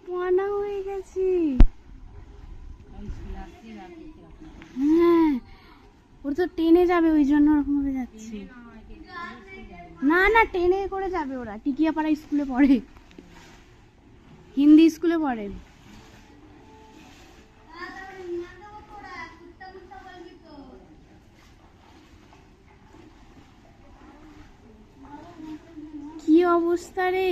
পানা হয়ে গেছে। হ্যাঁ, ওর তো ট্রেনে যাবে, ওই জন্য ওরকম ভাবে যাচ্ছে। না না, ট্রেনে করে যাবে ওরা। টিকিয়াপাড়া স্কুলে পড়ে, হিন্দি স্কুলে পড়ে। কি অবস্থা রে!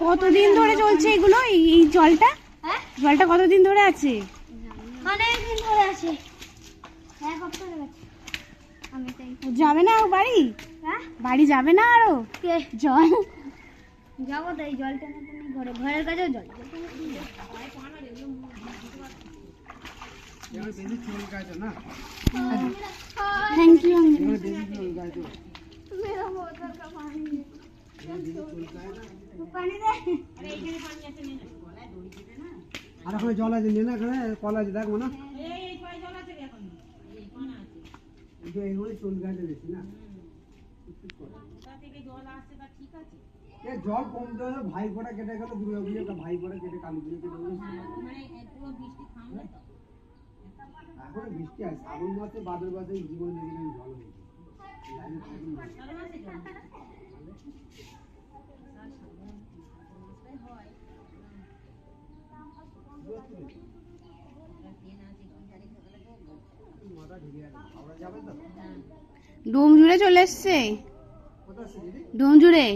কতদিন ধরে চলছে এগুলো? এই জলটা, জলটা কতদিন ধরে আছে? অনেকদিন ধরে আছে, এক সপ্তাহ হয়ে গেছে। যাবে না ও বাড়ি? হ্যাঁ, বাড়ি যাবে না আরো? কে? জল যাবো তো, এই জলটা ঘরে, ঘরের কাছেও জল। Thank you. আর ওখানে জল আছে না, এখানে কল আছে, দেখবো না জল কমতে হলে ভাই ফোঁটা কেটে গেল, দুর্গা পুজো একটা ভাই ফোঁটা কেটে কালী পুজো কেটে গেল। এখন বৃষ্টি আছে, শ্রাবণ মাসে বাদর মাসে জীবন দেখি জল হয়েছে। ডোমজুড়ে চলে এসছে, ডোমজুড়ে।